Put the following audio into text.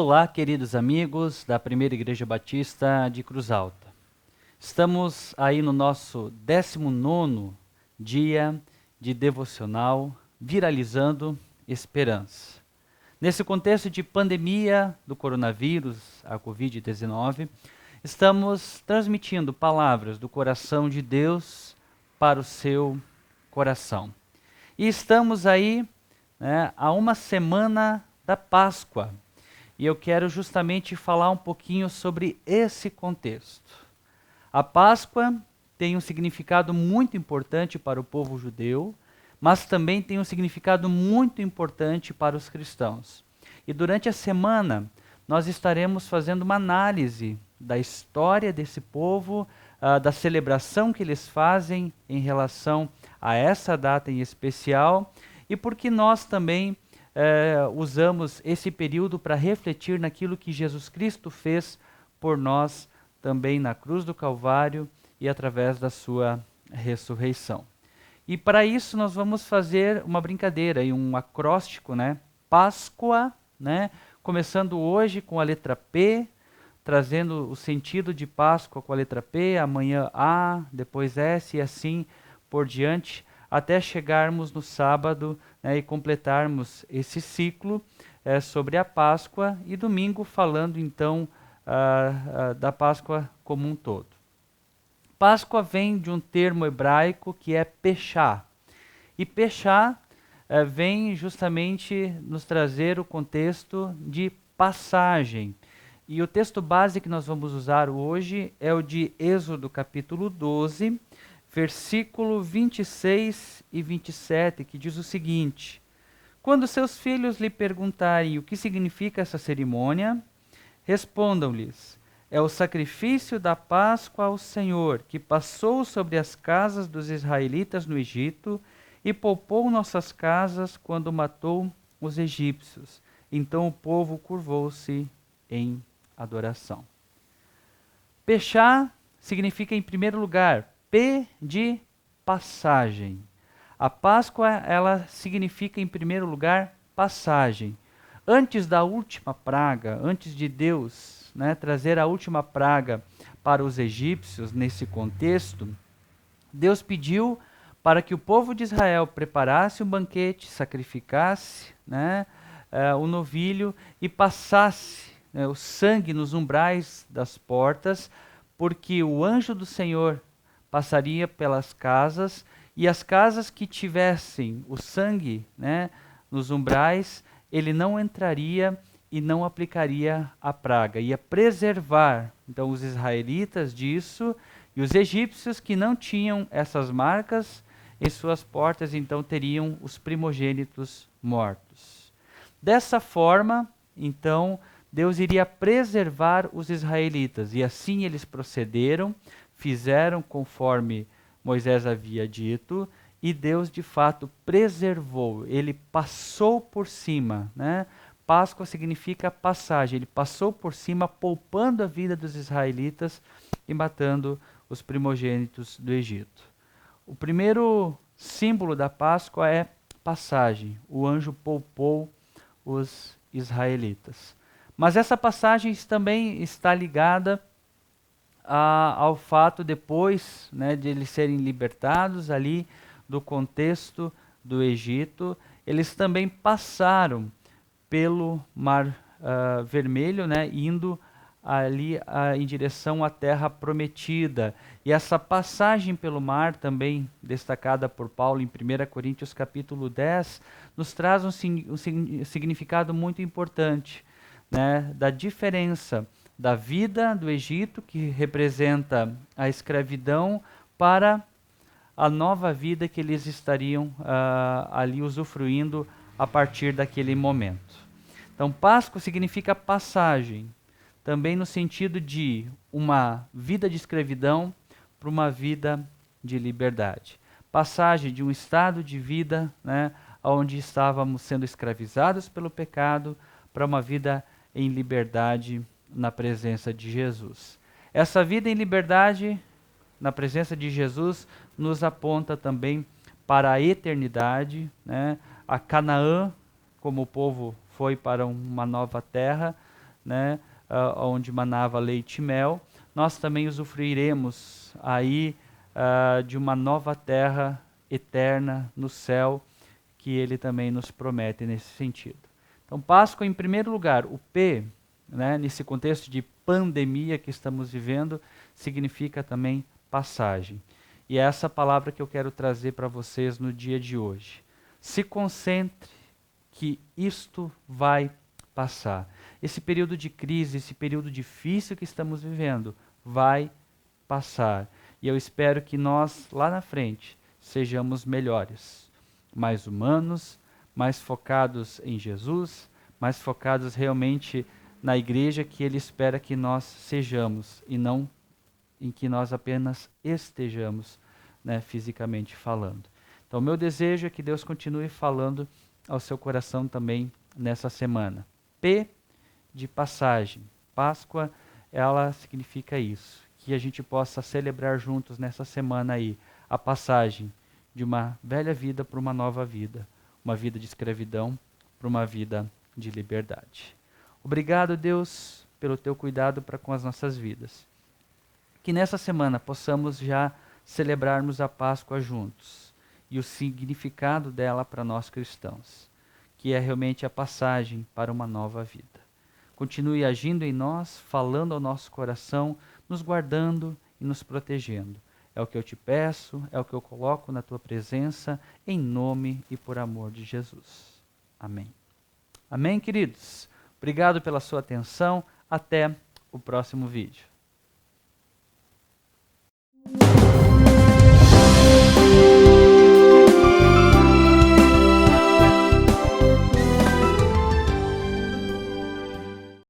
Olá, queridos amigos da Primeira Igreja Batista de Cruz Alta. Estamos aí no nosso 19º dia de devocional Viralizando Esperança. Nesse contexto de pandemia do coronavírus, a Covid-19, estamos transmitindo palavras do coração de Deus para o seu coração. E estamos aí, há uma semana da Páscoa. E eu quero justamente falar um pouquinho sobre esse contexto. A Páscoa tem um significado muito importante para o povo judeu, mas também tem um significado muito importante para os cristãos. E durante a semana, nós estaremos fazendo uma análise da história desse povo, da celebração que eles fazem em relação a essa data em especial, e porque nós também usamos esse período para refletir naquilo que Jesus Cristo fez por nós também na cruz do Calvário e através da sua ressurreição. E para isso nós vamos fazer uma brincadeira e um acróstico, Páscoa, começando hoje com a letra P, trazendo o sentido de Páscoa com a letra P, amanhã A, depois S e assim por diante, até chegarmos no sábado e completarmos esse ciclo sobre a Páscoa e domingo falando então da Páscoa como um todo. Páscoa vem de um termo hebraico que é Peshá. E Peshá vem justamente nos trazer o contexto de passagem. E o texto base que nós vamos usar hoje é o de Êxodo capítulo 12, versículo 26 e 27, que diz o seguinte: Quando seus filhos lhe perguntarem o que significa essa cerimônia, respondam-lhes: é o sacrifício da Páscoa ao Senhor, que passou sobre as casas dos israelitas no Egito e poupou nossas casas quando matou os egípcios. Então o povo curvou-se em adoração. Peshá significa, em primeiro lugar, P de passagem. A Páscoa, ela significa, em primeiro lugar, passagem. Antes da última praga, antes de Deus trazer a última praga para os egípcios, nesse contexto, Deus pediu para que o povo de Israel preparasse um banquete, sacrificasse o novilho e passasse o sangue nos umbrais das portas, porque o anjo do Senhor passaria pelas casas, e as casas que tivessem o sangue nos umbrais, ele não entraria e não aplicaria a praga. Ia preservar, então, os israelitas disso, e os egípcios que não tinham essas marcas em suas portas, então, teriam os primogênitos mortos. Dessa forma, então, Deus iria preservar os israelitas, e assim eles procederam, fizeram conforme Moisés havia dito, e Deus de fato preservou, ele passou por cima. Páscoa significa passagem, ele passou por cima, poupando a vida dos israelitas e matando os primogênitos do Egito. O primeiro símbolo da Páscoa é passagem, o anjo poupou os israelitas. Mas essa passagem também está ligada ao fato depois de eles serem libertados ali do contexto do Egito, eles também passaram pelo Mar Vermelho, indo ali em direção à Terra Prometida. E essa passagem pelo mar, também destacada por Paulo em 1 Coríntios capítulo 10, nos traz um significado muito importante, da diferença da vida do Egito, que representa a escravidão, para a nova vida que eles estariam ali usufruindo a partir daquele momento. Então, Páscoa significa passagem, também no sentido de uma vida de escravidão para uma vida de liberdade. Passagem de um estado de vida, onde estávamos sendo escravizados pelo pecado, para uma vida em liberdade na presença de Jesus. Essa vida em liberdade na presença de Jesus nos aponta também para a eternidade, a Canaã, como o povo foi para uma nova terra, né, onde manava leite e mel, nós também usufruiremos aí de uma nova terra eterna no céu, que ele também nos promete nesse sentido. Então, Páscoa, em primeiro lugar, o P, né, nesse contexto de pandemia que estamos vivendo, significa também passagem. E é essa palavra que eu quero trazer para vocês no dia de hoje. Se concentre que isto vai passar. Esse período de crise, esse período difícil que estamos vivendo, vai passar. E eu espero que nós, lá na frente, sejamos melhores, mais humanos, mais focados em Jesus, mais focados realmente na igreja que Ele espera que nós sejamos, e não em que nós apenas estejamos, né, fisicamente falando. Então, meu desejo é que Deus continue falando ao seu coração também nessa semana. P de passagem. Páscoa, ela significa isso, que a gente possa celebrar juntos nessa semana aí a passagem de uma velha vida para uma nova vida, uma vida de escravidão para uma vida de liberdade. Obrigado, Deus, pelo teu cuidado para com as nossas vidas. Que nessa semana possamos já celebrarmos a Páscoa juntos e o significado dela para nós cristãos, que é realmente a passagem para uma nova vida. Continue agindo em nós, falando ao nosso coração, nos guardando e nos protegendo. É o que eu te peço, é o que eu coloco na tua presença, em nome e por amor de Jesus. Amém. Amém, queridos? Obrigado pela sua atenção. Até o próximo vídeo.